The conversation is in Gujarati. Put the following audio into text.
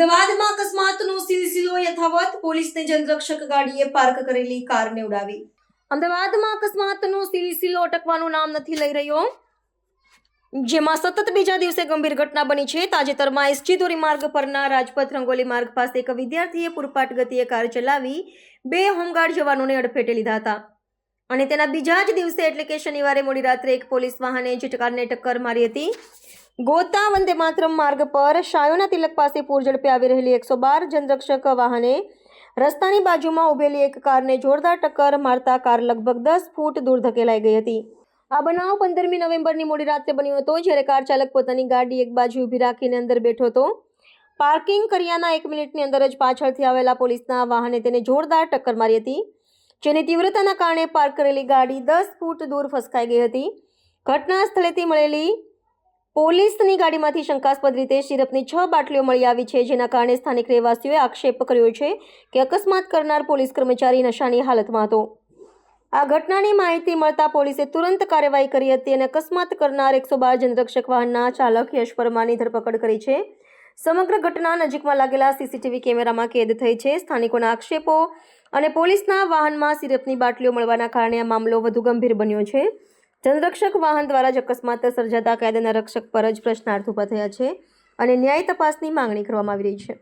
અમદાવાદમાં અકસ્માતનો સિલસિલો યથાવત, પોલીસને જનરક્ષક ગાડીએ પાર્ક કરેલી કારને ઉડાવી. અમદાવાદમાં અકસ્માતનો સિલસિલો અટકવાનું નામ નથી લઈ રહ્યો, જેમાં સતત બીજા દિવસે ગંભીર ઘટના બની છે. તાજેતરમાં એસજી ધોરીમાર્ગ પરના રાજપથ રંગોલી માર્ગ પાસે એક વિદ્યાર્થીએ પૂરપાટ ગતિએ કાર ચલાવી 2 હોમગાર્ડ જવાનોને અડફેટે લીધા હતા અને તેના બીજા જ દિવસે એટલે કે શનિવારે મોડી રાત્રે એક પોલીસ વાહને જ કારને ટક્કર મારી હતી. ગોતા વંદે માતરમ માર્ગ પર શાયોના તિલક પાસે પૂર ઝડપે આવી રહેલી 112 જનરક્ષક વાહને રસ્તાની બાજુમાં ઉભેલી એક કારને જોરદાર ટક્કર મારતા કાર લગભગ 10 ફૂટ દૂર ધકેલાઈ ગઈ હતી. આ બનાવ 15મી નવેમ્બરની મોડી રાત્રે બન્યો હતો, જ્યારે કાર ચાલક પોતાની ગાડી એક બાજુ ઊભી રાખીને અંદર બેઠો હતો. પાર્કિંગ કર્યાના 1 મિનિટની અંદર જ પાછળથી આવેલા પોલીસના વાહને તેને જોરદાર ટક્કર મારી હતી, જેની તીવ્રતાના કારણે પાર્ક કરેલી ગાડી 10 ફૂટ દૂર ફસકાઈ ગઈ હતી. ઘટના સ્થળેથી મળેલી પોલીસની ગાડીમાંથી શંકાસ્પદ રીતે સિરપની 6 બાટલીઓ મળી આવી છે, જેના કારણે સ્થાનિક રહેવાસીઓએ આક્ષેપ કર્યો છે કે અકસ્માત કરનાર પોલીસ કર્મચારી નશાની હાલતમાં હતો. આ ઘટનાની માહિતી મળતા પોલીસે તુરંત કાર્યવાહી કરી હતી અને અકસ્માત કરનાર 112 જનરક્ષક વાહનના ચાલક યશ પરમારની ધરપકડ કરી છે. સમગ્ર ઘટના નજીકમાં લાગેલા સીસીટીવી કેમેરામાં કેદ થઈ છે. સ્થાનિકોના આક્ષેપો અને પોલીસના વાહનમાં સિરપની બાટલીઓ મળવાના કારણે આ મામલો વધુ ગંભીર બન્યો છે. જનરક્ષક વાહન દ્વારા જ અકસ્માત સર્જાતા કાયદાના રક્ષક પર જ પ્રશ્નાર્થ ઊભા થયા છે અને ન્યાય તપાસની માંગણી કરવામાં આવી રહી છે.